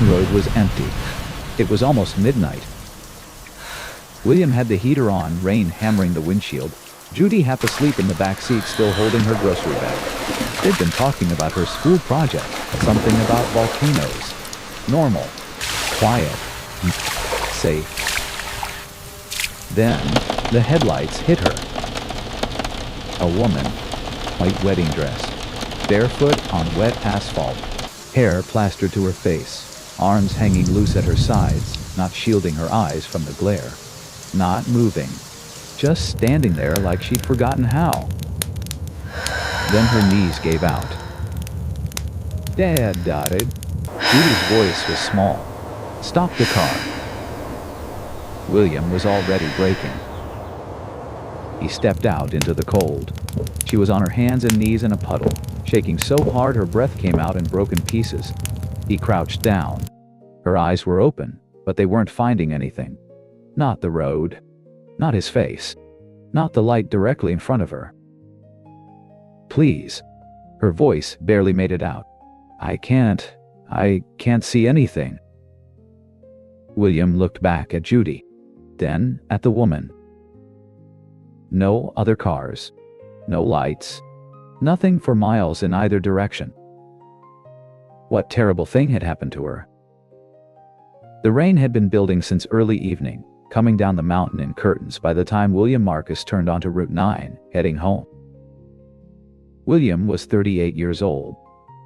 main road was empty. It was almost midnight. William had the heater on, rain hammering the windshield. Judy half asleep in the back seat, still holding her grocery bag. They'd been talking about her school project, something about volcanoes. Normal, quiet, safe. Then, the headlights hit her. A woman, white wedding dress, barefoot on wet asphalt, hair plastered to her face, arms hanging loose at her sides, not shielding her eyes from the glare. Not moving, just standing there like she'd forgotten how. Then her knees gave out. Dad dotted. Judy's voice was small. Stop the car. William was already braking. He stepped out into the cold. She was on her hands and knees in a puddle, shaking so hard her breath came out in broken pieces. He crouched down. Her eyes were open, but they weren't finding anything. Not the road. Not his face. Not the light directly in front of her. Please. Her voice barely made it out. I can't see anything. William looked back at Judy, then at the woman. No other cars. No lights. Nothing for miles in either direction. What terrible thing had happened to her? The rain had been building since early evening, coming down the mountain in curtains by the time William Marcus turned onto Route 9, heading home. William was 38 years old,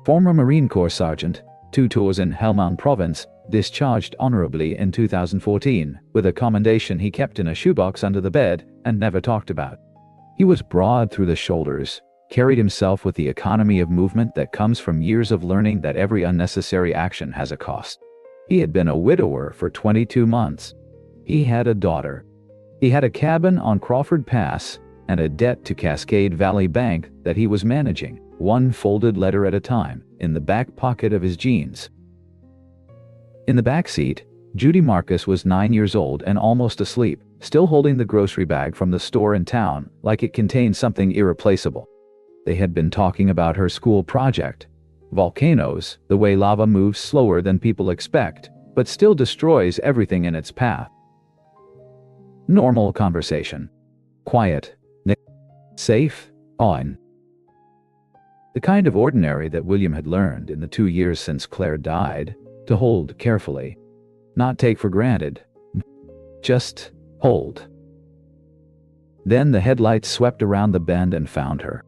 former Marine Corps sergeant, 2 tours in Helmand Province, discharged honorably in 2014, with a commendation he kept in a shoebox under the bed and never talked about. He was broad through the shoulders, carried himself with the economy of movement that comes from years of learning that every unnecessary action has a cost. He had been a widower for 22 months. He had a daughter. He had a cabin on Crawford Pass and a debt to Cascade Valley Bank that he was managing, one folded letter at a time, in the back pocket of his jeans. In the back seat, Judy Marcus was 9 years old and almost asleep, still holding the grocery bag from the store in town like it contained something irreplaceable. They had been talking about her school project. Volcanoes, the way lava moves slower than people expect, but still destroys everything in its path. Normal conversation. Quiet. Safe. On. The kind of ordinary that William had learned in the 2 years since Claire died, to hold carefully. Not take for granted. Just hold. Then the headlights swept around the bend and found her.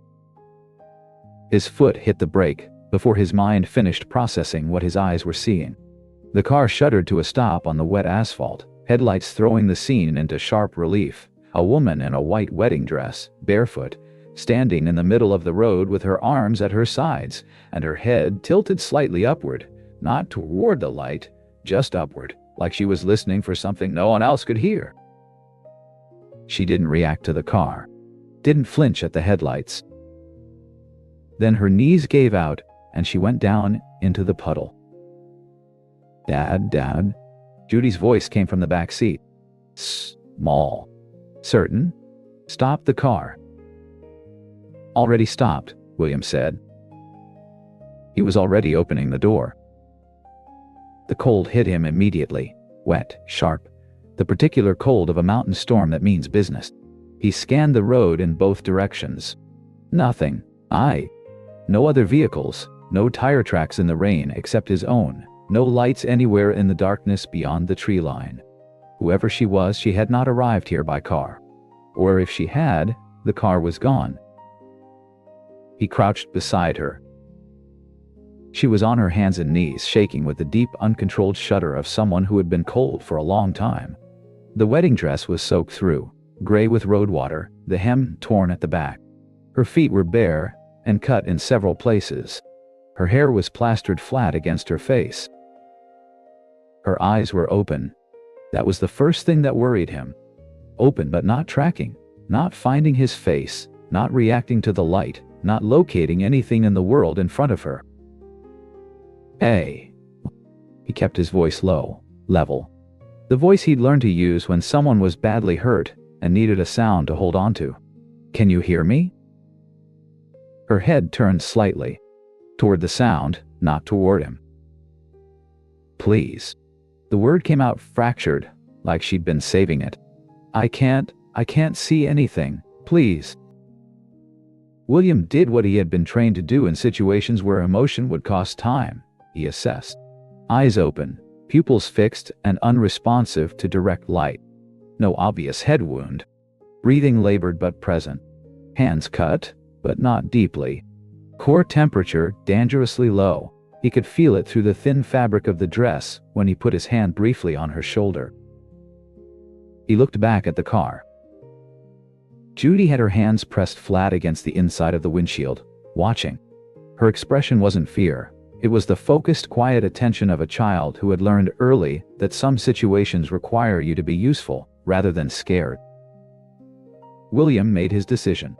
His foot hit the brake before his mind finished processing what his eyes were seeing. The car shuddered to a stop on the wet asphalt, headlights throwing the scene into sharp relief. A woman in a white wedding dress, barefoot, standing in the middle of the road with her arms at her sides and her head tilted slightly upward, not toward the light, just upward, like she was listening for something no one else could hear. She didn't react to the car, didn't flinch at the headlights. Then her knees gave out and she went down into the puddle. Dad. Judy's voice came from the back seat. Small. Certain? Stop the car. Already stopped, William said. He was already opening the door. The cold hit him immediately, wet, sharp, the particular cold of a mountain storm that means business. He scanned the road in both directions. Nothing. No other vehicles, no tire tracks in the rain except his own, no lights anywhere in the darkness beyond the tree line. Whoever she was, she had not arrived here by car. Or if she had, the car was gone. He crouched beside her. She was on her hands and knees, shaking with the deep, uncontrolled shudder of someone who had been cold for a long time. The wedding dress was soaked through, gray with road water, the hem torn at the back. Her feet were bare and cut in several places. Her hair was plastered flat against her face. Her eyes were open. That was the first thing that worried him. Open but not tracking, not finding his face, not reacting to the light, not locating anything in the world in front of her. Hey. He kept his voice low, level. The voice he'd learned to use when someone was badly hurt and needed a sound to hold on to. Can you hear me? Her head turned slightly, toward the sound, not toward him. Please." The word came out fractured, like she'd been saving it. I can't see anything. Please." William did what he had been trained to do in situations where emotion would cost time. He assessed. Eyes open, pupils fixed and unresponsive to direct light. No obvious head wound. Breathing labored but present. Hands cut, but not deeply. Core temperature dangerously low. He could feel it through the thin fabric of the dress when he put his hand briefly on her shoulder. He looked back at the car. Judy had her hands pressed flat against the inside of the windshield, watching. Her expression wasn't fear. It was the focused, quiet attention of a child who had learned early that some situations require you to be useful, rather than scared. William made his decision.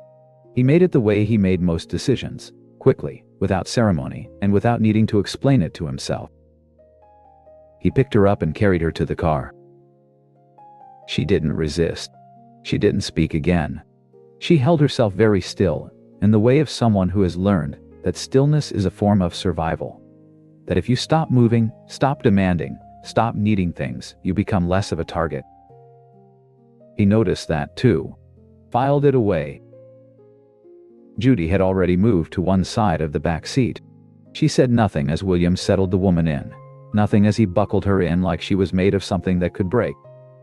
He made it the way he made most decisions, quickly, without ceremony, and without needing to explain it to himself. He picked her up and carried her to the car. She didn't resist. She didn't speak again. She held herself very still, in the way of someone who has learned that stillness is a form of survival. That if you stop moving, stop demanding, stop needing things, you become less of a target. He noticed that too. Filed it away. Judy had already moved to one side of the back seat. She said nothing as William settled the woman in. Nothing as he buckled her in like she was made of something that could break.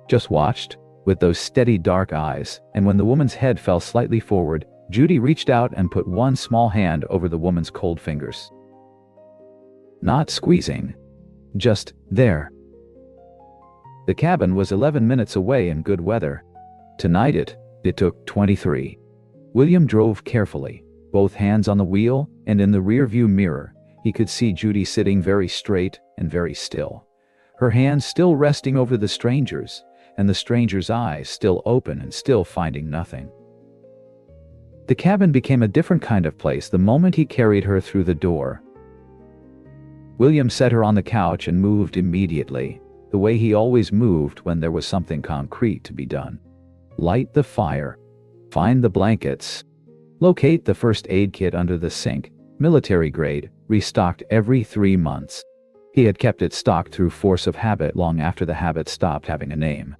Just watched, with those steady dark eyes, and when the woman's head fell slightly forward, Judy reached out and put one small hand over the woman's cold fingers. Not squeezing. Just there. The cabin was 11 minutes away in good weather. Tonight it took 23. William drove carefully, both hands on the wheel, and in the rear-view mirror, he could see Judy sitting very straight and very still. Her hands still resting over the stranger's, and the stranger's eyes still open and still finding nothing. The cabin became a different kind of place the moment he carried her through the door. William set her on the couch and moved immediately, the way he always moved when there was something concrete to be done. Light the fire. Find the blankets. Locate the first aid kit under the sink, military grade, restocked every 3 months. He had kept it stocked through force of habit long after the habit stopped having a name.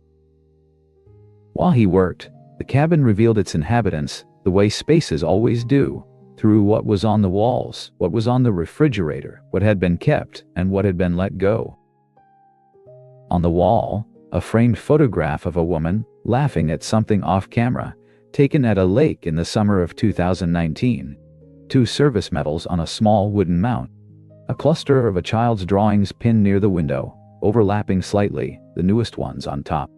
While he worked, the cabin revealed its inhabitants the way spaces always do, through what was on the walls, what was on the refrigerator, what had been kept, and what had been let go. On the wall, a framed photograph of a woman laughing at something off camera, taken at a lake in the summer of 2019. 2 service medals on a small wooden mount. A cluster of a child's drawings pinned near the window, overlapping slightly, the newest ones on top.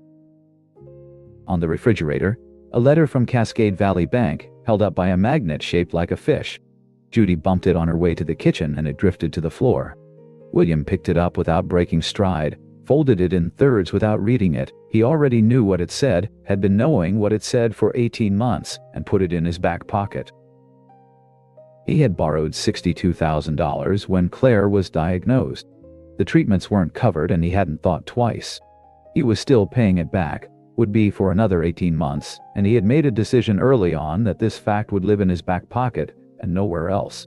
On the refrigerator, a letter from Cascade Valley Bank, held up by a magnet shaped like a fish. Judy bumped it on her way to the kitchen and it drifted to the floor. William picked it up without breaking stride, folded it in thirds without reading it. He already knew what it said, had been knowing what it said for 18 months, and put it in his back pocket. He had borrowed $62,000 when Claire was diagnosed. The treatments weren't covered and he hadn't thought twice. He was still paying it back, would be for another 18 months, and he had made a decision early on that this fact would live in his back pocket and nowhere else.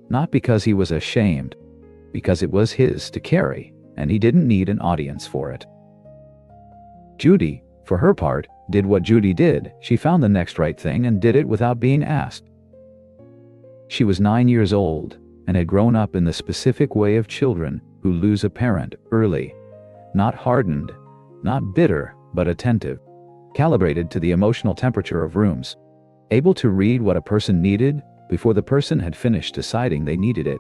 Not because he was ashamed, because it was his to carry, and he didn't need an audience for it. Judy, for her part, did what Judy did. She found the next right thing and did it without being asked. She was 9 years old and had grown up in the specific way of children who lose a parent early. Not hardened, not bitter, but attentive. Calibrated to the emotional temperature of rooms. Able to read what a person needed before the person had finished deciding they needed it.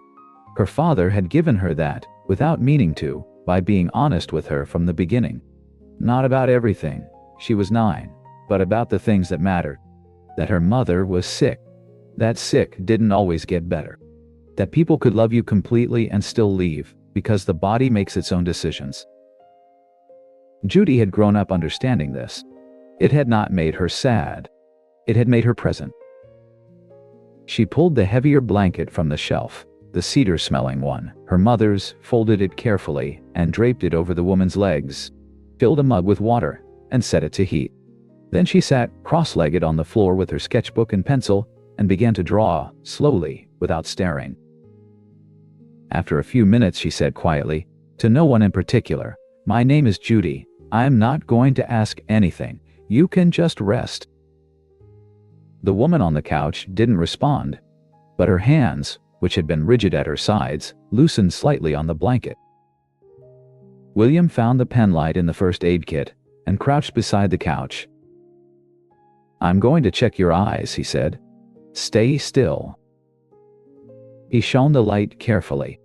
Her father had given her that, without meaning to, by being honest with her from the beginning. Not about everything, she was 9, but about the things that mattered. That her mother was sick. That sick didn't always get better. That people could love you completely and still leave, because the body makes its own decisions. Judy had grown up understanding this. It had not made her sad. It had made her present. She pulled the heavier blanket from the shelf, the cedar-smelling one, her mother's, folded it carefully, and draped it over the woman's legs, filled a mug with water, and set it to heat. Then she sat cross-legged on the floor with her sketchbook and pencil, and began to draw, slowly, without staring. After a few minutes she said quietly, To no one in particular. My name is Judy. I am not going to ask anything. You can just rest. The woman on the couch didn't respond, but her hands, which had been rigid at her sides, loosened slightly on the blanket. William found the penlight in the first aid kit and crouched beside the couch. I'm going to check your eyes, he said. Stay still. He shone the light carefully.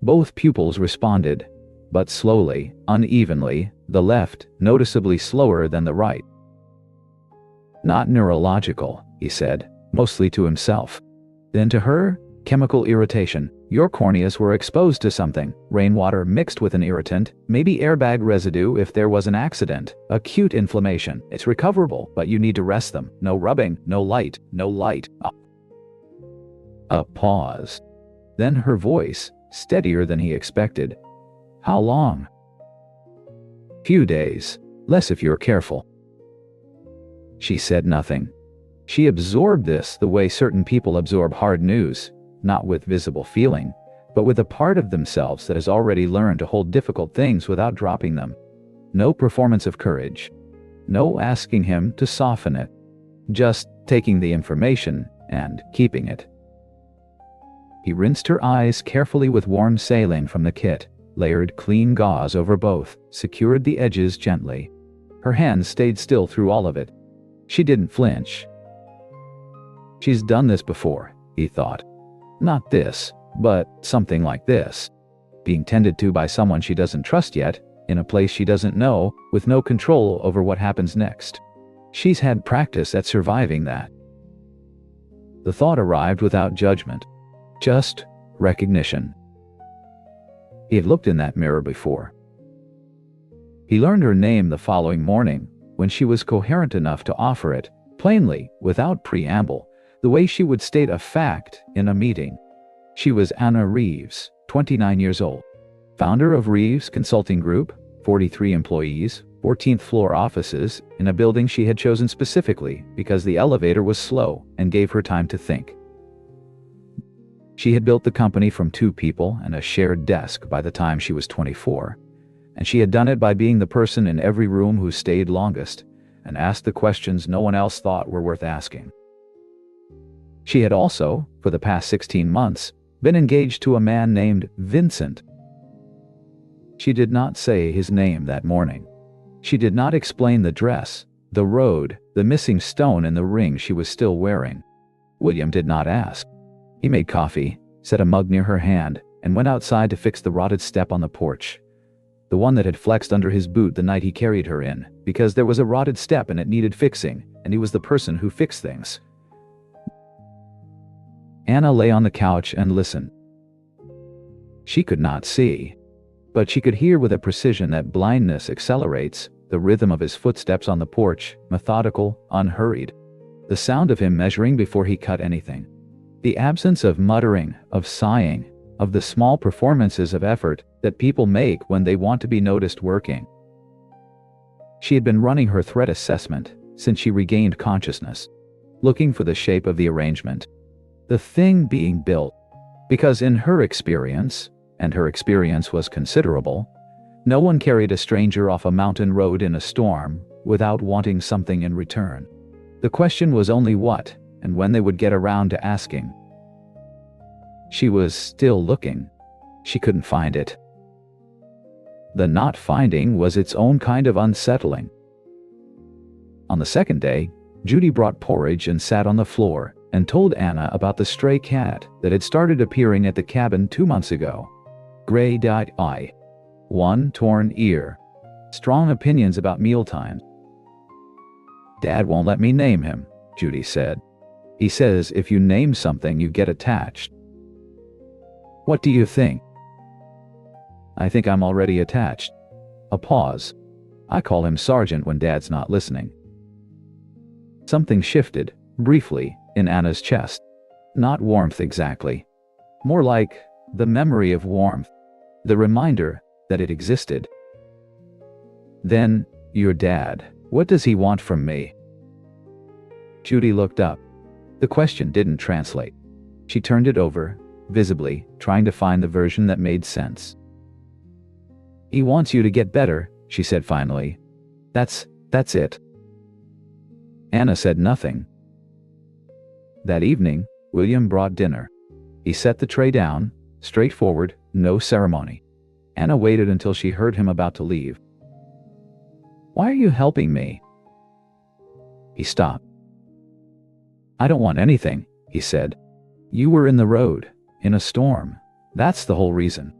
Both pupils responded, but slowly, unevenly, the left noticeably slower than the right. Not neurological, he said, mostly to himself. Then to her, chemical irritation. Your corneas were exposed to something. Rainwater mixed with an irritant, maybe airbag residue if there was an accident. Acute inflammation. It's recoverable, but you need to rest them. No rubbing, no light, no light. A pause. Then her voice, steadier than he expected. How long? Few days. Less if you're careful. She said nothing. She absorbed this the way certain people absorb hard news, not with visible feeling, but with a part of themselves that has already learned to hold difficult things without dropping them. No performance of courage. No asking him to soften it. Just taking the information and keeping it. He rinsed her eyes carefully with warm saline from the kit, layered clean gauze over both, secured the edges gently. Her hands stayed still through all of it. She didn't flinch. She's done this before, he thought. Not this, but something like this. Being tended to by someone she doesn't trust yet, in a place she doesn't know, with no control over what happens next. She's had practice at surviving that. The thought arrived without judgment. Just recognition. He had looked in that mirror before. He learned her name the following morning, when she was coherent enough to offer it, plainly, without preamble, the way she would state a fact in a meeting. She was Anna Reeves, 29 years old. Founder of Reeves Consulting Group, 43 employees, 14th floor offices, in a building she had chosen specifically because the elevator was slow and gave her time to think. She had built the company from 2 people and a shared desk by the time she was 24, and she had done it by being the person in every room who stayed longest and asked the questions no one else thought were worth asking. She had also, for the past 16 months, been engaged to a man named Vincent. She did not say his name that morning. She did not explain the dress, the road, the missing stone in the ring she was still wearing. William did not ask. He made coffee, set a mug near her hand, and went outside to fix the rotted step on the porch. The one that had flexed under his boot the night he carried her in, because there was a rotted step and it needed fixing, and he was the person who fixed things. Anna lay on the couch and listened. She could not see, but she could hear with a precision that blindness accelerates, the rhythm of his footsteps on the porch, methodical, unhurried. The sound of him measuring before he cut anything. The absence of muttering, of sighing, of the small performances of effort that people make when they want to be noticed working. She had been running her threat assessment since she regained consciousness, looking for the shape of the arrangement, the thing being built, because in her experience, and her experience was considerable, no one carried a stranger off a mountain road in a storm without wanting something in return. The question was only what and when they would get around to asking. She was still looking. She couldn't find it. The not finding was its own kind of unsettling. On the second day, Judy brought porridge and sat on the floor and told Anna about the stray cat that had started appearing at the cabin 2 months ago. Gray-eyed eye. One torn ear. Strong opinions about mealtimes. Dad won't let me name him, Judy said. He says if you name something you get attached. What do you think? I think I'm already attached. A pause. I call him Sergeant when Dad's not listening. Something shifted, briefly, in Anna's chest. Not warmth exactly. More like the memory of warmth. The reminder that it existed. Then, your dad, what does he want from me? Judy looked up. The question didn't translate. She turned it over, visibly, trying to find the version that made sense. He wants you to get better, she said finally. That's it. Anna said nothing. That evening, William brought dinner. He set the tray down, straightforward, no ceremony. Anna waited until she heard him about to leave. Why are you helping me? He stopped. I don't want anything, he said. You were in the road, in a storm. That's the whole reason.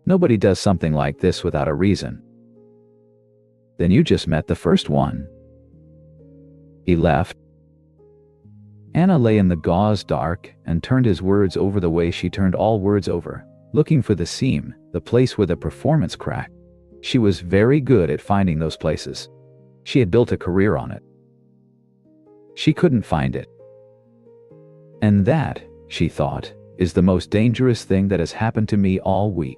Nobody does something like this without a reason. Then you just met the first one. He left. Anna lay in the gauze dark and turned his words over the way she turned all words over, looking for the seam, the place where the performance cracked. She was very good at finding those places. She had built a career on it. She couldn't find it. And that, she thought, is the most dangerous thing that has happened to me all week.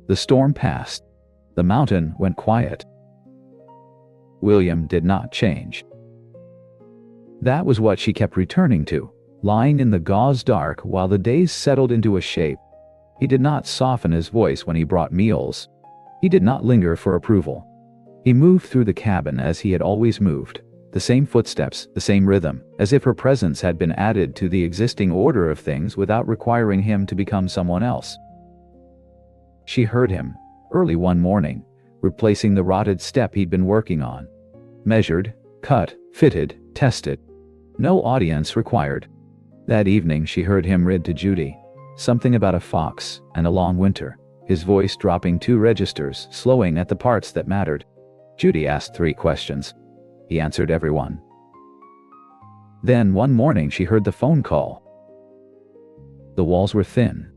The storm passed. The mountain went quiet. William did not change. That was what she kept returning to, lying in the gauze dark while the days settled into a shape. He did not soften his voice when he brought meals. He did not linger for approval. He moved through the cabin as he had always moved, the same footsteps, the same rhythm, as if her presence had been added to the existing order of things without requiring him to become someone else. She heard him, early one morning, replacing the rotted step he'd been working on. Measured, cut, fitted, tested. No audience required. That evening she heard him read to Judy, something about a fox and a long winter, his voice dropping 2 registers, slowing at the parts that mattered. Judy asked 3 questions. He answered every one. Then one morning she heard the phone call. The walls were thin.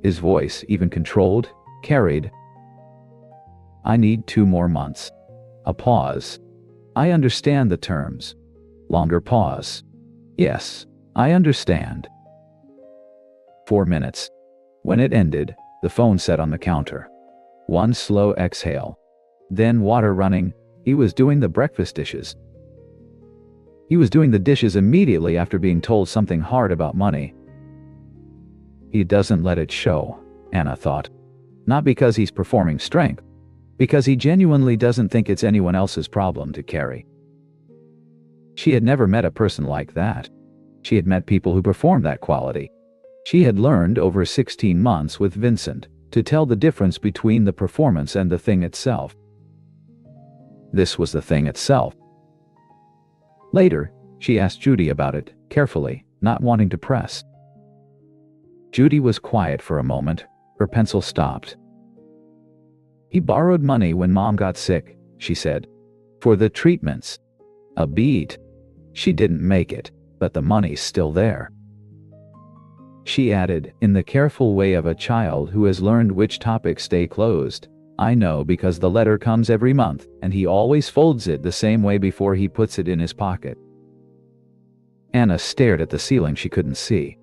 His voice, even controlled, carried. I need 2 more months. A pause. I understand the terms. Longer pause. Yes, I understand. 4 minutes. When it ended, the phone sat on the counter. One slow exhale. Then water running. He was doing the breakfast dishes. He was doing the dishes immediately after being told something hard about money. He doesn't let it show, Anna thought. Not because he's performing strength, because he genuinely doesn't think it's anyone else's problem to carry. She had never met a person like that. She had met people who performed that quality. She had learned over 16 months with Vincent to tell the difference between the performance and the thing itself. This was the thing itself. Later, she asked Judy about it, carefully, not wanting to press. Judy was quiet for a moment. Her pencil stopped. He borrowed money when Mom got sick, she said. For the treatments. A beat. She didn't make it, but the money's still there. She added, in the careful way of a child who has learned which topics stay closed. I know because the letter comes every month, and he always folds it the same way before he puts it in his pocket. Anna stared at the ceiling she couldn't see.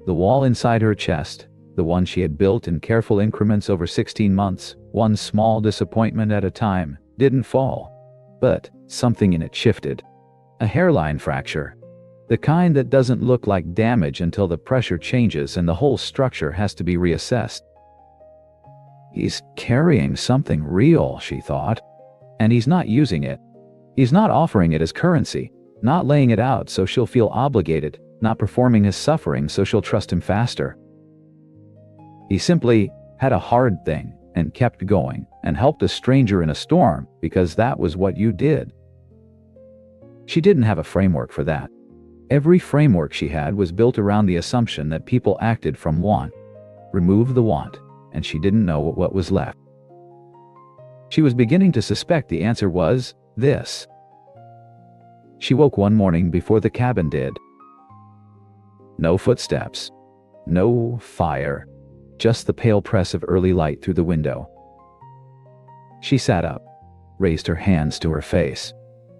The wall inside her chest, the one she had built in careful increments over 16 months, one small disappointment at a time, didn't fall. But something in it shifted. A hairline fracture. The kind that doesn't look like damage until the pressure changes and the whole structure has to be reassessed. He's carrying something real, she thought. And he's not using it. He's not offering it as currency, not laying it out so she'll feel obligated, not performing his suffering so she'll trust him faster. He simply had a hard thing and kept going and helped a stranger in a storm because that was what you did. She didn't have a framework for that. Every framework she had was built around the assumption that people acted from want. Remove the want, and she didn't know what was left. She was beginning to suspect the answer was this. She woke one morning before the cabin did. No footsteps. No fire. Just the pale press of early light through the window. She sat up, raised her hands to her face,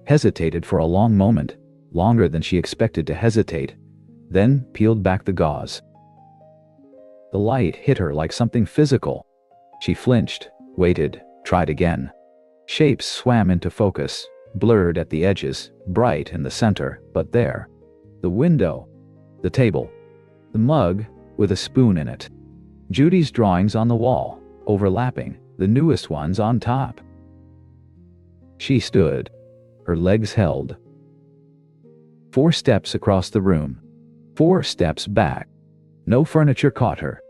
hesitated for a long moment, longer than she expected to hesitate, then peeled back the gauze. The light hit her like something physical. She flinched, waited, tried again. Shapes swam into focus, blurred at the edges, bright in the center, but there. The window, the table, the mug with a spoon in it. Judy's drawings on the wall, overlapping, the newest ones on top. She stood, her legs held. 4 steps across the room, 4 steps back. No furniture caught her.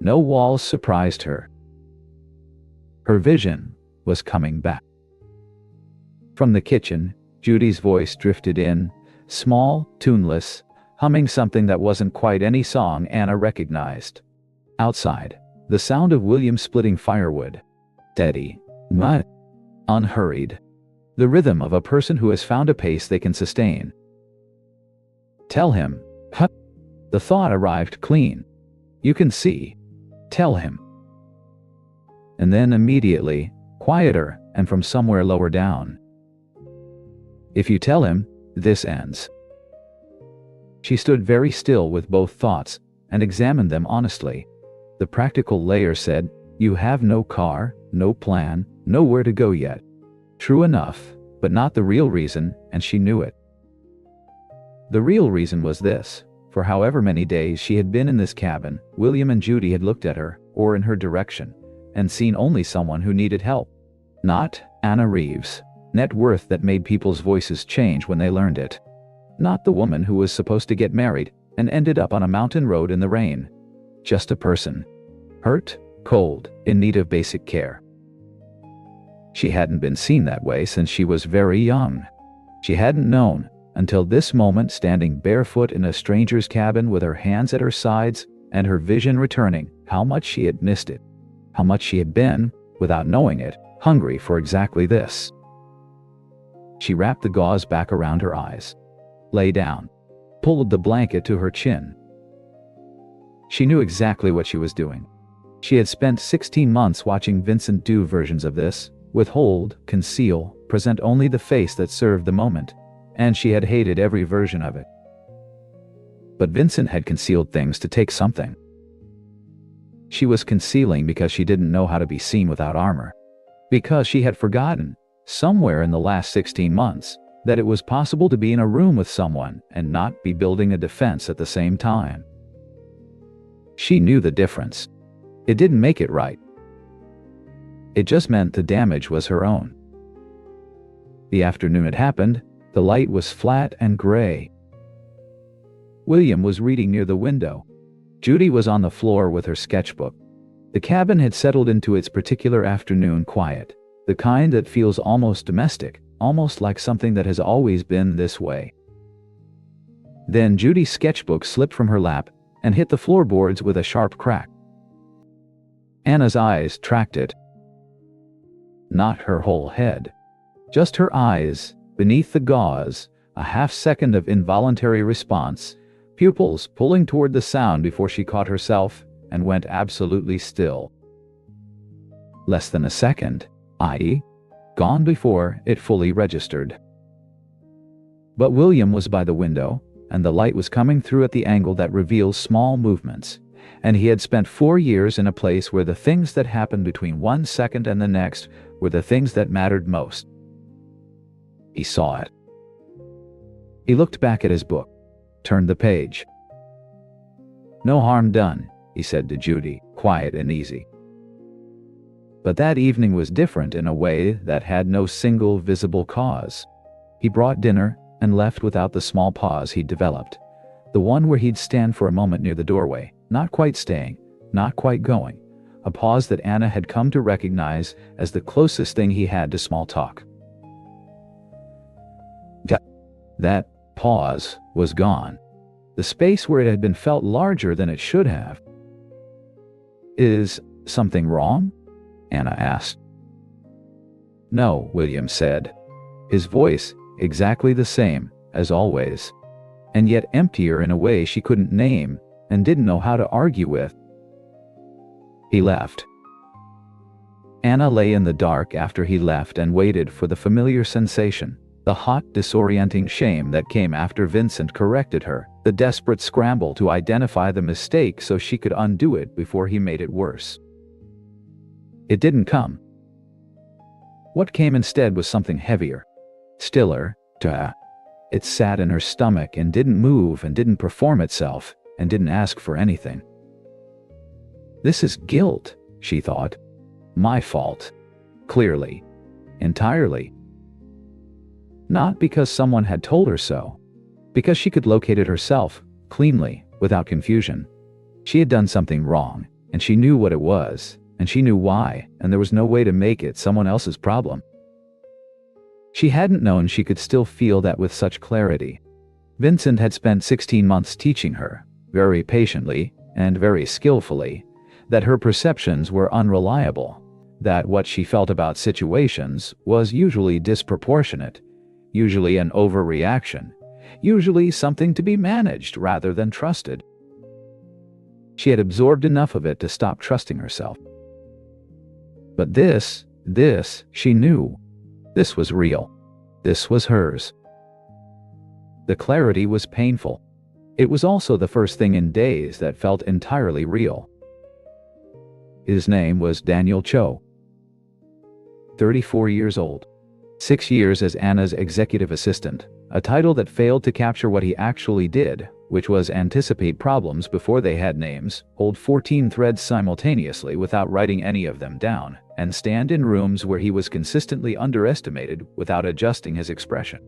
No walls surprised her. Her vision was coming back. From the kitchen, Judy's voice drifted in, small, tuneless, humming something that wasn't quite any song Anna recognized. Outside, the sound of William splitting firewood. Steady, but unhurried. The rhythm of a person who has found a pace they can sustain. Tell him. Huh. The thought arrived clean. You can see. Tell him. And then immediately, quieter, and from somewhere lower down. If you tell him, this ends. She stood very still with both thoughts, and examined them honestly. The practical layer said, you have no car, no plan, nowhere to go yet. True enough, but not the real reason, and she knew it. The real reason was this. For however many days she had been in this cabin, William and Judy had looked at her, or in her direction, and seen only someone who needed help. Not Anna Reeves' net worth that made people's voices change when they learned it. Not the woman who was supposed to get married and ended up on a mountain road in the rain. Just a person. Hurt, cold, in need of basic care. She hadn't been seen that way since she was very young. She hadn't known, until this moment, standing barefoot in a stranger's cabin with her hands at her sides and her vision returning, how much she had missed it. How much she had been, without knowing it, hungry for exactly this. She wrapped the gauze back around her eyes. Lay down. Pulled the blanket to her chin. She knew exactly what she was doing. She had spent 16 months watching Vincent do versions of this, withhold, conceal, present only the face that served the moment. And she had hated every version of it. But Vincent had concealed things to take something. She was concealing because she didn't know how to be seen without armor. Because she had forgotten, somewhere in the last 16 months, that it was possible to be in a room with someone and not be building a defense at the same time. She knew the difference. It didn't make it right. It just meant the damage was her own. The afternoon it happened, the light was flat and gray. William was reading near the window. Judy was on the floor with her sketchbook. The cabin had settled into its particular afternoon quiet, the kind that feels almost domestic, almost like something that has always been this way. Then Judy's sketchbook slipped from her lap and hit the floorboards with a sharp crack. Anna's eyes tracked it. Not her whole head. Just her eyes. Beneath the gauze, a half-second of involuntary response, pupils pulling toward the sound before she caught herself and went absolutely still. Less than a second, i.e., gone before it fully registered. But William was by the window, and the light was coming through at the angle that reveals small movements, and he had spent 4 years in a place where the things that happened between 1 second and the next were the things that mattered most. He saw it. He looked back at his book, turned the page. No harm done, he said to Judy, quiet and easy. But that evening was different in a way that had no single visible cause. He brought dinner and left without the small pause he'd developed, the one where he'd stand for a moment near the doorway, not quite staying, not quite going, a pause that Anna had come to recognize as the closest thing he had to small talk. That pause was gone. The space where it had been felt larger than it should have. Is something wrong? Anna asked. No, William said. His voice exactly the same, as always, and yet emptier in a way she couldn't name and didn't know how to argue with. He left. Anna lay in the dark after he left and waited for the familiar sensation. The hot, disorienting shame that came after Vincent corrected her, the desperate scramble to identify the mistake so she could undo it before he made it worse. It didn't come. What came instead was something heavier, stiller. It sat in her stomach and didn't move and didn't perform itself and didn't ask for anything. This is guilt, she thought. My fault. Clearly. Entirely. Not because someone had told her so. Because she could locate it herself, cleanly, without confusion. She had done something wrong, and she knew what it was, and she knew why, and there was no way to make it someone else's problem. She hadn't known she could still feel that with such clarity. Vincent had spent 16 months teaching her, very patiently and very skillfully, that her perceptions were unreliable, that what she felt about situations was usually disproportionate, usually an overreaction, usually something to be managed rather than trusted. She had absorbed enough of it to stop trusting herself. But this, she knew. This was real. This was hers. The clarity was painful. It was also the first thing in days that felt entirely real. His name was Daniel Cho. 34 years old. 6 years as Anna's executive assistant, a title that failed to capture what he actually did, which was anticipate problems before they had names, hold 14 threads simultaneously without writing any of them down, and stand in rooms where he was consistently underestimated without adjusting his expression.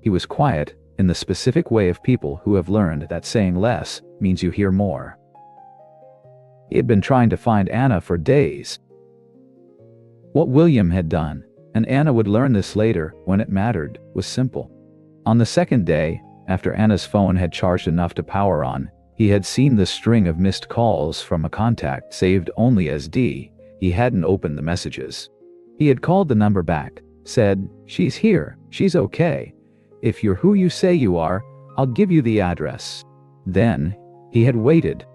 He was quiet, in the specific way of people who have learned that saying less means you hear more. He had been trying to find Anna for days. What William had done, and Anna would learn this later when it mattered, was simple. On the second day, after Anna's phone had charged enough to power on, he had seen the string of missed calls from a contact saved only as D. He hadn't opened the messages. He had called the number back, said, "She's here, she's okay. If you're who you say you are, I'll give you the address." Then, he had waited.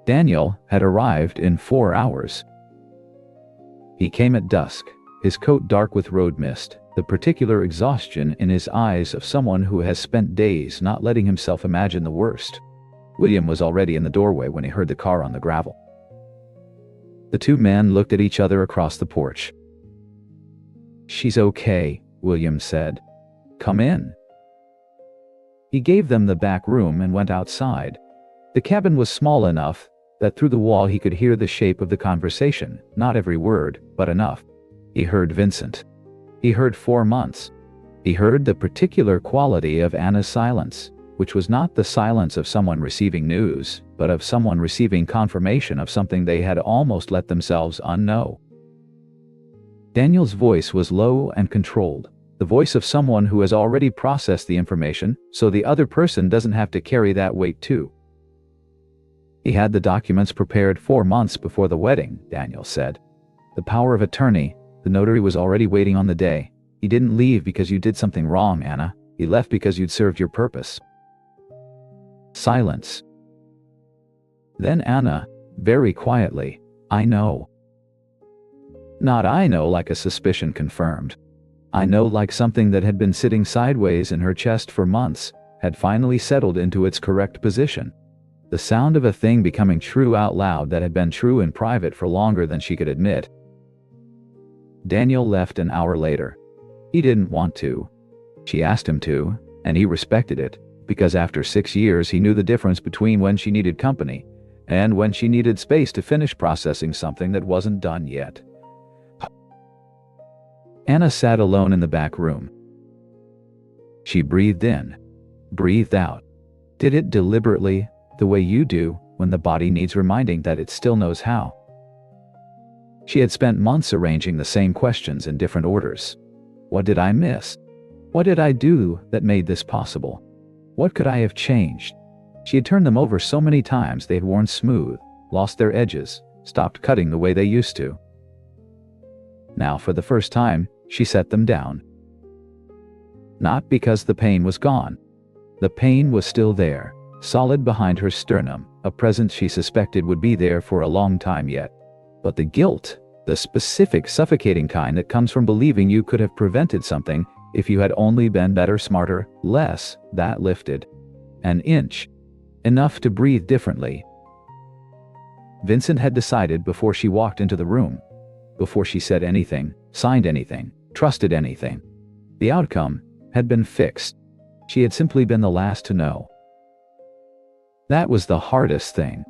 Daniel had arrived in 4 hours. He came at dusk, his coat dark with road mist, the particular exhaustion in his eyes of someone who has spent days not letting himself imagine the worst. William was already in the doorway when he heard the car on the gravel. The two men looked at each other across the porch. "She's okay," William said. "Come in." He gave them the back room and went outside. The cabin was small enough that through the wall he could hear the shape of the conversation, not every word, but enough. He heard Vincent. He heard 4 months. He heard the particular quality of Anna's silence, which was not the silence of someone receiving news, but of someone receiving confirmation of something they had almost let themselves unknow. Daniel's voice was low and controlled, the voice of someone who has already processed the information, so the other person doesn't have to carry that weight too. He had the documents prepared 4 months before the wedding, Daniel said. The power of attorney, the notary was already waiting on the day. He didn't leave because you did something wrong, Anna. He left because you'd served your purpose. Silence. Then Anna, very quietly, "I know." Not "I know" like a suspicion confirmed. I know like something that had been sitting sideways in her chest for months, had finally settled into its correct position. The sound of a thing becoming true out loud that had been true in private for longer than she could admit. Daniel left an hour later. He didn't want to. She asked him to, and he respected it, because after 6 years he knew the difference between when she needed company and when she needed space to finish processing something that wasn't done yet. Anna sat alone in the back room. She breathed in, breathed out, did it deliberately, the way you do when the body needs reminding that it still knows how. She had spent months arranging the same questions in different orders. What did I miss? What did I do that made this possible? What could I have changed? She had turned them over so many times they had worn smooth, lost their edges, stopped cutting the way they used to. Now, for the first time, she set them down. Not because the pain was gone. The pain was still there, solid behind her sternum, a presence she suspected would be there for a long time yet. But the guilt, the specific suffocating kind that comes from believing you could have prevented something if you had only been better, smarter, less, that lifted. An inch. Enough to breathe differently. Vincent had decided before she walked into the room, before she said anything, signed anything, trusted anything. The outcome had been fixed. She had simply been the last to know. That was the hardest thing.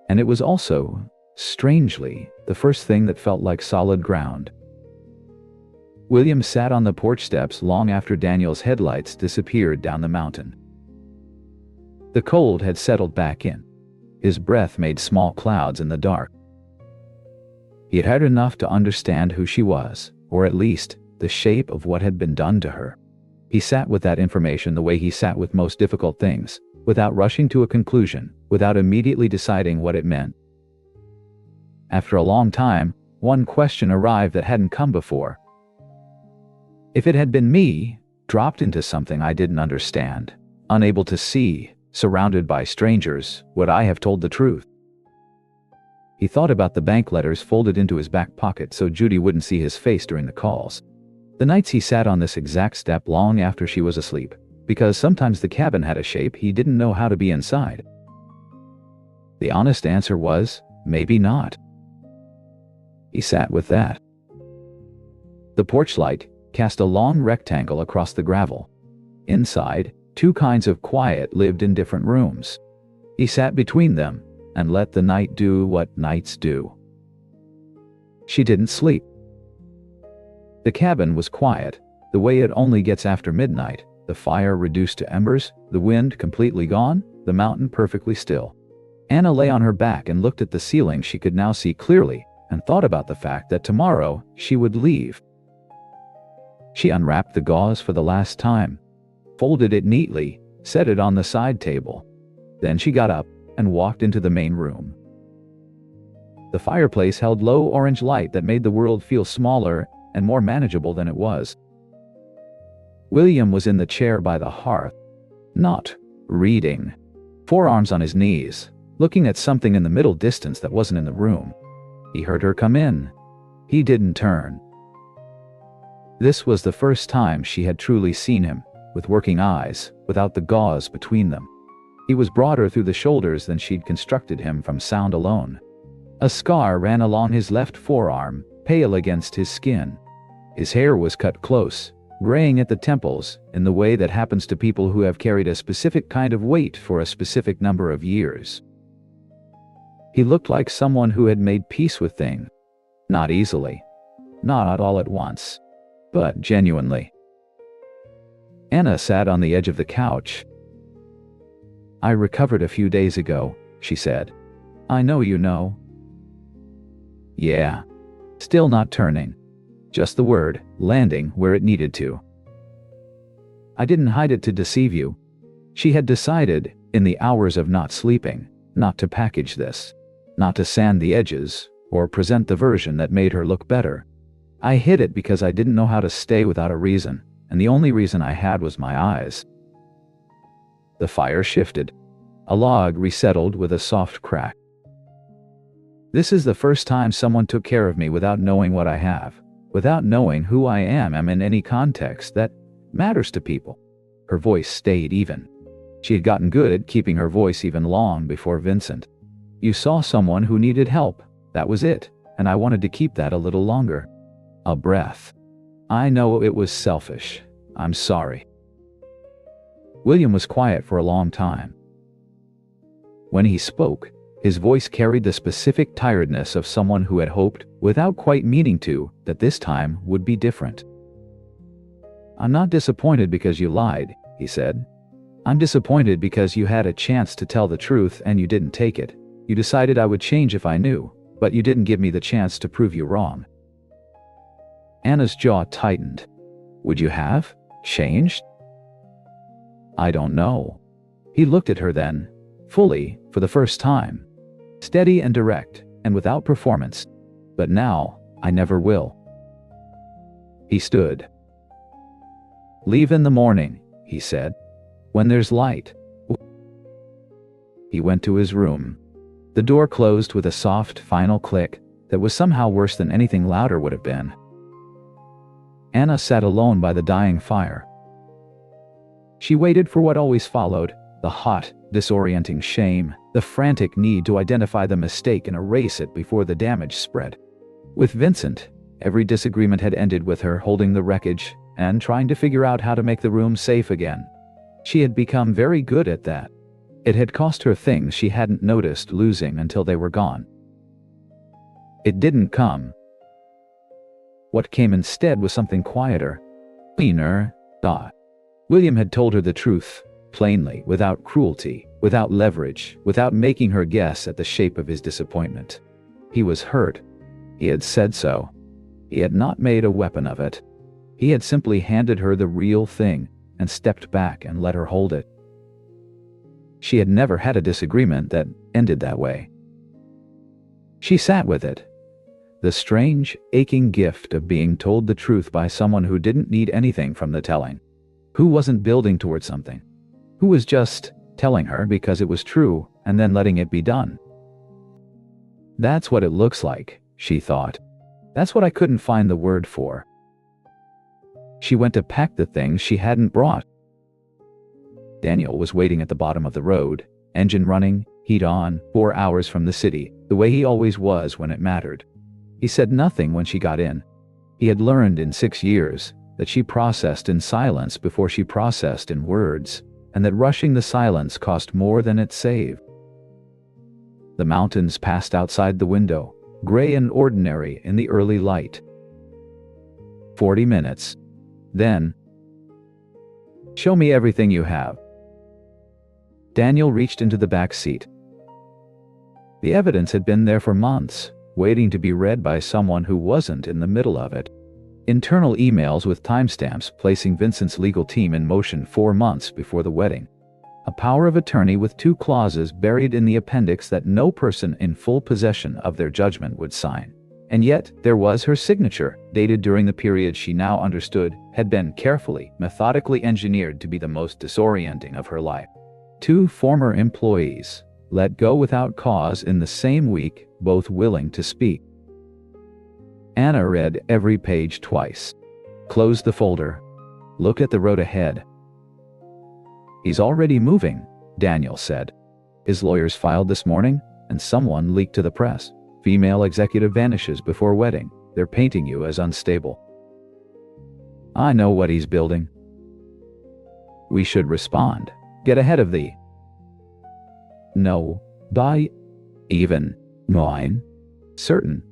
And it was also, strangely, the first thing that felt like solid ground. William sat on the porch steps long after Daniel's headlights disappeared down the mountain. The cold had settled back in. His breath made small clouds in the dark. He had heard enough to understand who she was, or at least, the shape of what had been done to her. He sat with that information the way he sat with most difficult things, without rushing to a conclusion, without immediately deciding what it meant. After a long time, one question arrived that hadn't come before. If it had been me, dropped into something I didn't understand, unable to see, surrounded by strangers, would I have told the truth? He thought about the bank letters folded into his back pocket so Judy wouldn't see his face during the calls. The nights he sat on this exact step long after she was asleep, because sometimes the cabin had a shape he didn't know how to be inside. The honest answer was, maybe not. He sat with that. The porch light cast a long rectangle across the gravel. Inside, two kinds of quiet lived in different rooms. He sat between them and let the night do what nights do. She didn't sleep. The cabin was quiet, the way it only gets after midnight, the fire reduced to embers, the wind completely gone, the mountain perfectly still. Anna lay on her back and looked at the ceiling she could now see clearly, and thought about the fact that tomorrow she would leave. She unwrapped the gauze for the last time, folded it neatly, set it on the side table. Then she got up and walked into the main room. The fireplace held low orange light that made the world feel smaller and more manageable than it was. William was in the chair by the hearth, not reading, forearms on his knees, looking at something in the middle distance that wasn't in the room. He heard her come in. He didn't turn. This was the first time she had truly seen him, with working eyes, without the gauze between them. He was broader through the shoulders than she'd constructed him from sound alone. A scar ran along his left forearm, pale against his skin. His hair was cut close, graying at the temples, in the way that happens to people who have carried a specific kind of weight for a specific number of years. He looked like someone who had made peace with things. Not easily. Not all at once. But genuinely. Anna sat on the edge of the couch. "I recovered a few days ago," she said. "I know you know." "Yeah." Still not turning. Just the word, landing where it needed to. "I didn't hide it to deceive you." She had decided, in the hours of not sleeping, not to package this, not to sand the edges, or present the version that made her look better. "I hid it because I didn't know how to stay without a reason, and the only reason I had was my eyes." The fire shifted. A log resettled with a soft crack. "This is the first time someone took care of me without knowing what I have, without knowing who I am in any context that matters to people." Her voice stayed even. She had gotten good at keeping her voice even long before Vincent. "You saw someone who needed help, that was it, and I wanted to keep that a little longer." A breath. "I know it was selfish. I'm sorry." William was quiet for a long time. When he spoke, his voice carried the specific tiredness of someone who had hoped, without quite meaning to, that this time would be different. "I'm not disappointed because you lied," he said. "I'm disappointed because you had a chance to tell the truth and you didn't take it. You decided I would change if I knew, but you didn't give me the chance to prove you wrong." Anna's jaw tightened. "Would you have changed?" "I don't know." He looked at her then, fully, for the first time. Steady and direct, and without performance. "But now, I never will." He stood. "Leave in the morning," he said. "When there's light." He went to his room. The door closed with a soft, final click that was somehow worse than anything louder would have been. Anna sat alone by the dying fire. She waited for what always followed, the hot, disorienting shame, the frantic need to identify the mistake and erase it before the damage spread. With Vincent, every disagreement had ended with her holding the wreckage and trying to figure out how to make the room safe again. She had become very good at that. It had cost her things she hadn't noticed losing until they were gone. It didn't come. What came instead was something quieter. Cleaner. William had told her the truth, plainly, without cruelty, without leverage, without making her guess at the shape of his disappointment. He was hurt. He had said so. He had not made a weapon of it. He had simply handed her the real thing and stepped back and let her hold it. She had never had a disagreement that ended that way. She sat with it. The strange, aching gift of being told the truth by someone who didn't need anything from the telling, who wasn't building towards something, who was just telling her because it was true and then letting it be done. That's what it looks like, she thought. That's what I couldn't find the word for. She went to pack the things she hadn't brought. Daniel was waiting at the bottom of the road, engine running, heat on, 4 hours from the city, the way he always was when it mattered. He said nothing when she got in. He had learned in 6 years that she processed in silence before she processed in words, and that rushing the silence cost more than it saved. The mountains passed outside the window, gray and ordinary in the early light. 40 minutes. Then, "Show me everything you have." Daniel reached into the back seat. The evidence had been there for months, waiting to be read by someone who wasn't in the middle of it. Internal emails with timestamps placing Vincent's legal team in motion 4 months before the wedding. A power of attorney with 2 clauses buried in the appendix that no person in full possession of their judgment would sign. And yet, there was her signature, dated during the period she now understood had been carefully, methodically engineered to be the most disorienting of her life. 2 former employees, let go without cause in the same week, both willing to speak. Anna read every page twice. Closed the folder. Looked at the road ahead. "He's already moving," Daniel said. "His lawyers filed this morning, and someone leaked to the press. Female executive vanishes before wedding. They're painting you as unstable." "I know what he's building." "We should respond. Get ahead of the..." "No. By even mine. Certain.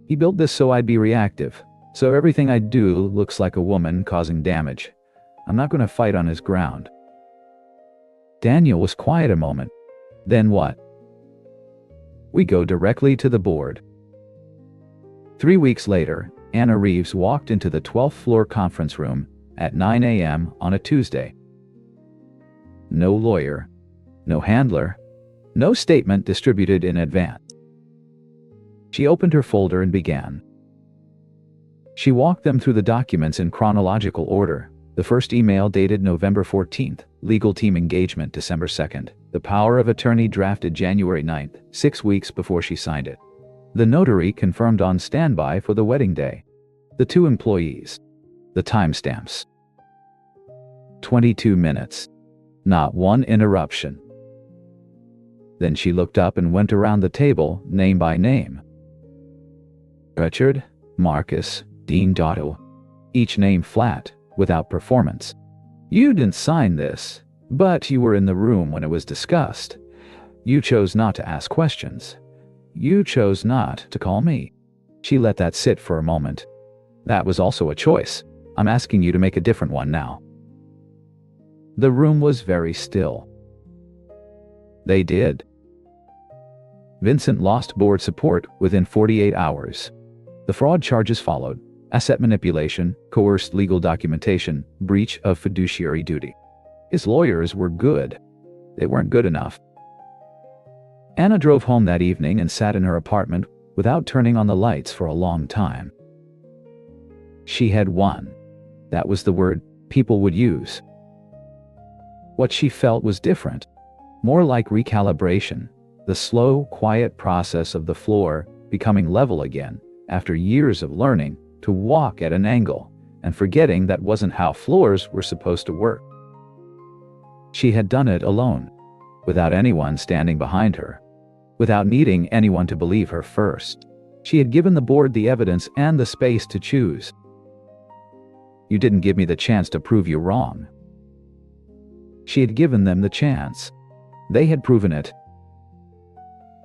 He built this so I'd be reactive. So everything I do looks like a woman causing damage. I'm not going to fight on his ground." Daniel was quiet a moment. "Then what?" "We go directly to the board." 3 weeks later, Anna Reeves walked into the 12th floor conference room at 9 a.m. on a Tuesday. No lawyer, no handler, no statement distributed in advance. She opened her folder and began. She walked them through the documents in chronological order. The first email dated November 14th, legal team engagement December 2nd, the power of attorney drafted January 9th, 6 weeks before she signed it. The notary confirmed on standby for the wedding day. The 2 employees. The timestamps. 22 minutes. Not one interruption. Then she looked up and went around the table, name by name. Richard, Marcus, Dean Dotto. Each name flat, without performance. "You didn't sign this, but you were in the room when it was discussed. You chose not to ask questions. You chose not to call me." She let that sit for a moment. "That was also a choice. I'm asking you to make a different one now." The room was very still. They did. Vincent lost board support within 48 hours. The fraud charges followed: asset manipulation, coerced legal documentation, breach of fiduciary duty. His lawyers were good. They weren't good enough. Anna drove home that evening and sat in her apartment without turning on the lights for a long time. She had won. That was the word people would use. What she felt was different. More like recalibration, the slow, quiet process of the floor becoming level again after years of learning to walk at an angle and forgetting that wasn't how floors were supposed to work. She had done it alone, without anyone standing behind her, without needing anyone to believe her first. She had given the board the evidence and the space to choose. "You didn't give me the chance to prove you wrong." She had given them the chance. They had proven it.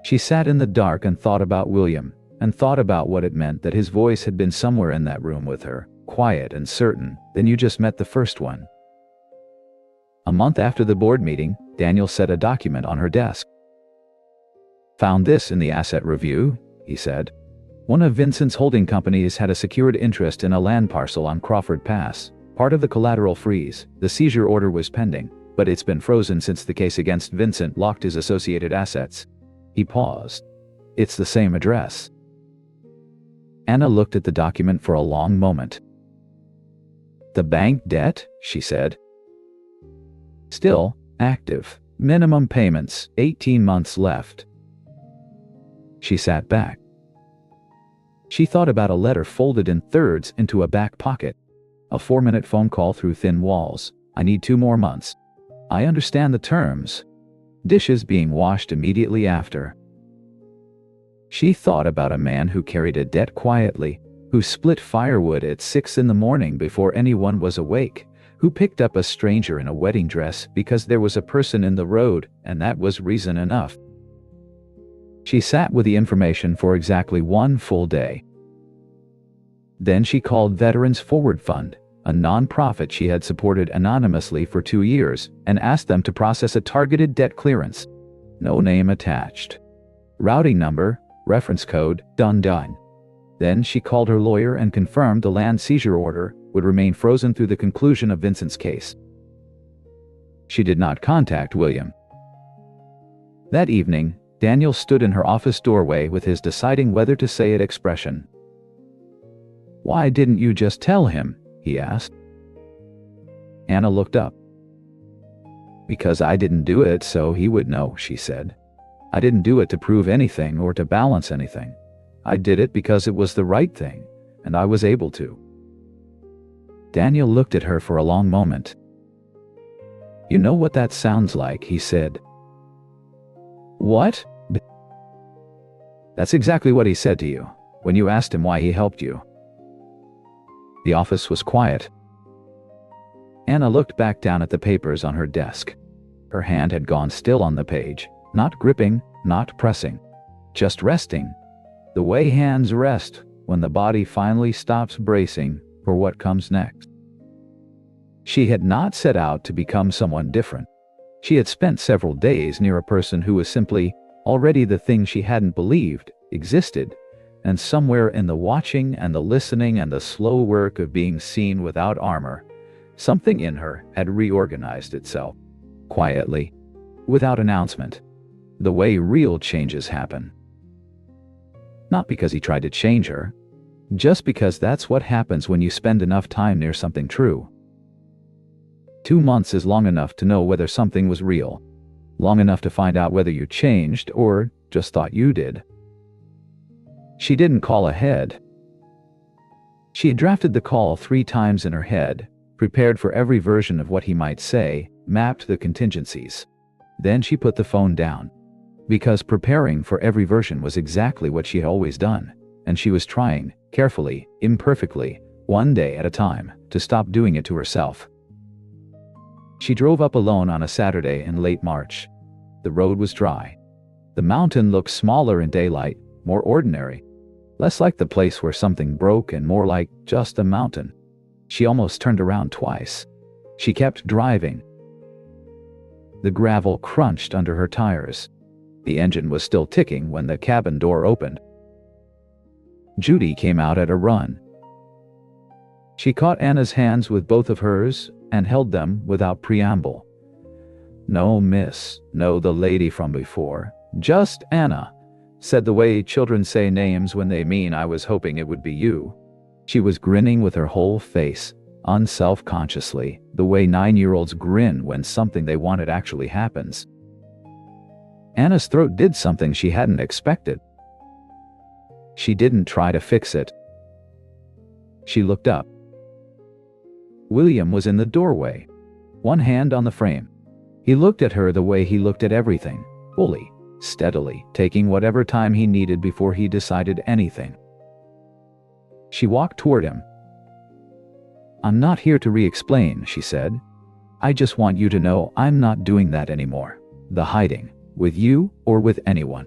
She sat in the dark and thought about William, and thought about what it meant that his voice had been somewhere in that room with her, quiet and certain. Then you just met the first one. A month after the board meeting, Daniel set a document on her desk. "Found this in the asset review," he said. "One of Vincent's holding companies had a secured interest in a land parcel on Crawford Pass, part of the collateral freeze. The seizure order was pending, but it's been frozen since the case against Vincent locked his associated assets." He paused. "It's the same address." Anna looked at the document for a long moment. "The bank debt?" she said. "Still active. Minimum payments, 18 months left." She sat back. She thought about a letter folded in thirds into a back pocket. A 4-minute phone call through thin walls. "I need 2 more months. I understand the terms." Dishes being washed immediately after. She thought about a man who carried a debt quietly, who split firewood at 6 in the morning before anyone was awake, who picked up a stranger in a wedding dress because there was a person in the road, and that was reason enough. She sat with the information for exactly 1 full day. Then she called Veterans Forward Fund, a non-profit she had supported anonymously for 2 years, and asked them to process a targeted debt clearance. No name attached. Routing number, reference code, done. Then she called her lawyer and confirmed the land seizure order would remain frozen through the conclusion of Vincent's case. She did not contact William. That evening, Daniel stood in her office doorway with his deciding whether to say it expression. "Why didn't you just tell him?" he asked. Anna looked up. "Because I didn't do it so he would know," she said. "I didn't do it to prove anything or to balance anything. I did it because it was the right thing, and I was able to." Daniel looked at her for a long moment. "You know what that sounds like," he said. "What?" "That's exactly what he said to you, when you asked him why he helped you." The office was quiet. Anna looked back down at the papers on her desk. Her hand had gone still on the page, not gripping, not pressing, just resting. The way hands rest when the body finally stops bracing for what comes next. She had not set out to become someone different. She had spent several days near a person who was simply already the thing she hadn't believed existed, and somewhere in the watching and the listening and the slow work of being seen without armor, something in her had reorganized itself, quietly, without announcement, the way real changes happen. Not because he tried to change her, just because that's what happens when you spend enough time near something true. 2 months is long enough to know whether something was real, long enough to find out whether you changed or just thought you did. She didn't call ahead. She had drafted the call 3 times in her head, prepared for every version of what he might say, mapped the contingencies. Then she put the phone down. Because preparing for every version was exactly what she had always done, and she was trying, carefully, imperfectly, 1 day at a time, to stop doing it to herself. She drove up alone on a Saturday in late March. The road was dry. The mountain looked smaller in daylight, more ordinary. Less like the place where something broke and more like just a mountain. She almost turned around twice. She kept driving. The gravel crunched under her tires. The engine was still ticking when the cabin door opened. Judy came out at a run. She caught Anna's hands with both of hers and held them without preamble. "No, miss, no, the lady from before. Just Anna," said the way children say names when they mean I was hoping it would be you. She was grinning with her whole face, unself-consciously, the way 9-year-olds grin when something they wanted actually happens. Anna's throat did something she hadn't expected. She didn't try to fix it. She looked up. William was in the doorway, one hand on the frame. He looked at her the way he looked at everything, fully, steadily, taking whatever time he needed before he decided anything. She walked toward him. "I'm not here to re-explain," she said. "I just want you to know I'm not doing that anymore. The hiding, with you or with anyone.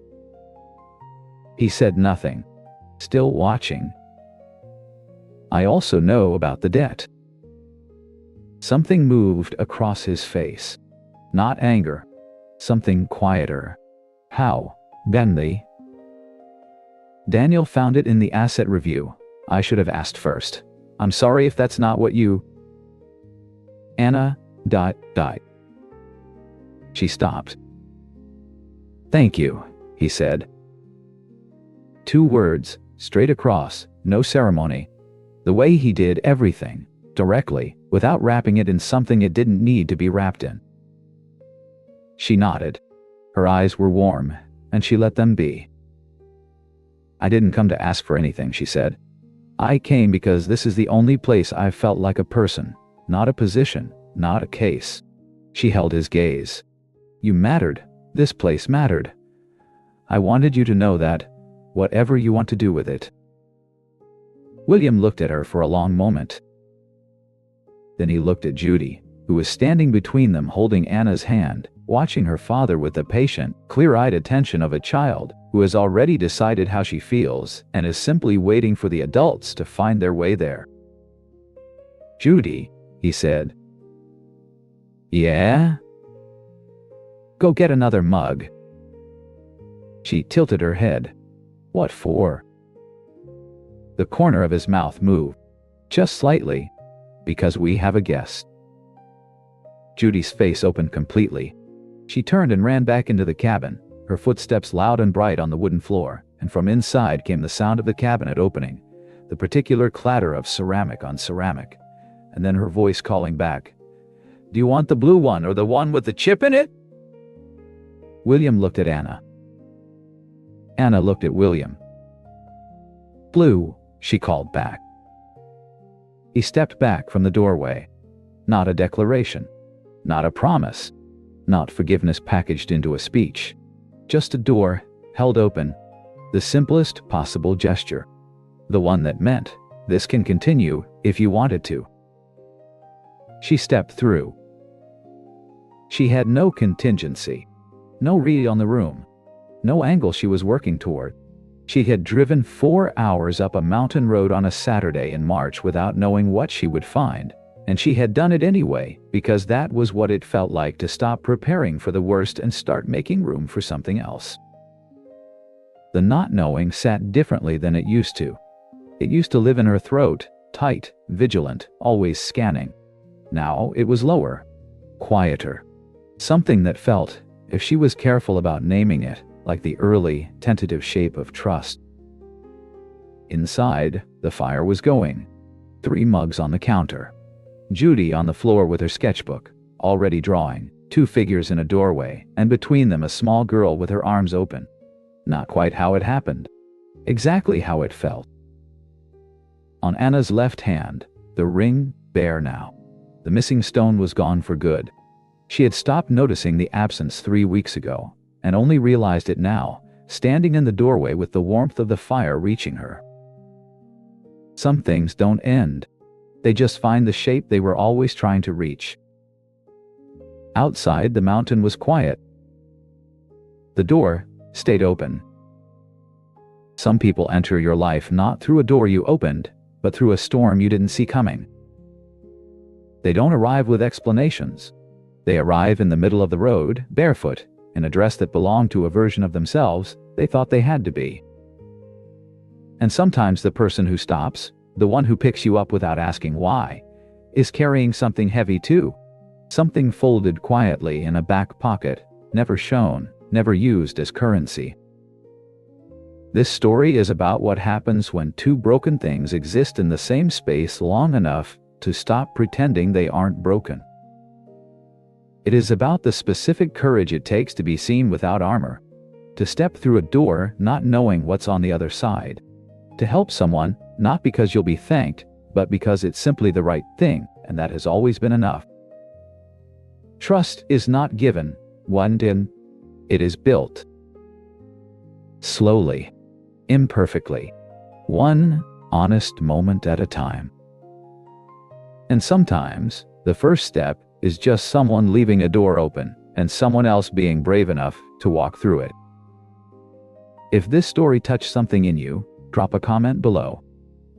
He said nothing, still watching. I also know about the debt. Something moved across his face. Not anger. Something quieter. How, Bentley? Daniel found it in the asset review. I should have asked first. I'm sorry if that's not what you... Anna, ... She stopped. Thank you, he said. 2 words, straight across, no ceremony. The way he did everything, directly, without wrapping it in something it didn't need to be wrapped in. She nodded. Her eyes were warm, and she let them be. I didn't come to ask for anything, she said. I came because this is the only place I've felt like a person, not a position, not a case. She held his gaze. You mattered. This place mattered. I wanted you to know that, whatever you want to do with it. William looked at her for a long moment. Then he looked at Judy, who was standing between them holding Anna's hand, watching her father with the patient, clear-eyed attention of a child who has already decided how she feels and is simply waiting for the adults to find their way there. Judy, he said. Yeah? Go get another mug. She tilted her head. What for? The corner of his mouth moved. Just slightly. Because we have a guest. Judy's face opened completely. She turned and ran back into the cabin, her footsteps loud and bright on the wooden floor, and from inside came the sound of the cabinet opening, the particular clatter of ceramic on ceramic, and then her voice calling back, Do you want the blue one or the one with the chip in it? William looked at Anna. Anna looked at William. Blue, she called back. He stepped back from the doorway. Not a declaration. Not a promise. Not forgiveness packaged into a speech. Just a door, held open. The simplest possible gesture. The one that meant, this can continue if you wanted to. She stepped through. She had no contingency. No read on the room. No angle she was working toward. She had driven 4 hours up a mountain road on a Saturday in March without knowing what she would find, and she had done it anyway because that was what it felt like to stop preparing for the worst and start making room for something else. The not knowing sat differently than it used to. It used to live in her throat, tight, vigilant, always scanning. Now it was lower, quieter. Something that felt, if she was careful about naming it, like the early, tentative shape of trust. Inside, the fire was going. 3 mugs on the counter. Judy on the floor with her sketchbook, already drawing, 2 figures in a doorway, and between them a small girl with her arms open. Not quite how it happened. Exactly how it felt. On Anna's left hand, the ring, bare now. The missing stone was gone for good. She had stopped noticing the absence 3 weeks ago, and only realized it now, standing in the doorway with the warmth of the fire reaching her. Some things don't end. They just find the shape they were always trying to reach. Outside, the mountain was quiet. The door stayed open. Some people enter your life not through a door you opened, but through a storm you didn't see coming. They don't arrive with explanations. They arrive in the middle of the road, barefoot, in a dress that belonged to a version of themselves they thought they had to be. And sometimes the person who stops, the one who picks you up without asking why, is carrying something heavy too. Something folded quietly in a back pocket, never shown, never used as currency. This story is about what happens when 2 broken things exist in the same space long enough to stop pretending they aren't broken. It is about the specific courage it takes to be seen without armor, to step through a door not knowing what's on the other side, to help someone not because you'll be thanked, but because it's simply the right thing, and that has always been enough. Trust is not given, it is built. Slowly, imperfectly, one honest moment at a time. And sometimes, the first step is just someone leaving a door open and someone else being brave enough to walk through it. If this story touched something in you, drop a comment below.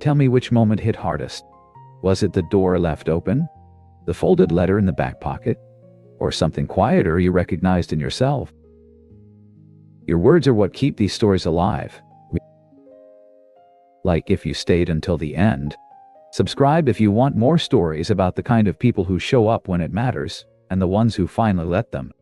Tell me which moment hit hardest. Was it the door left open? The folded letter in the back pocket? Or something quieter you recognized in yourself? Your words are what keep these stories alive. Like if you stayed until the end. Subscribe if you want more stories about the kind of people who show up when it matters, and the ones who finally let them.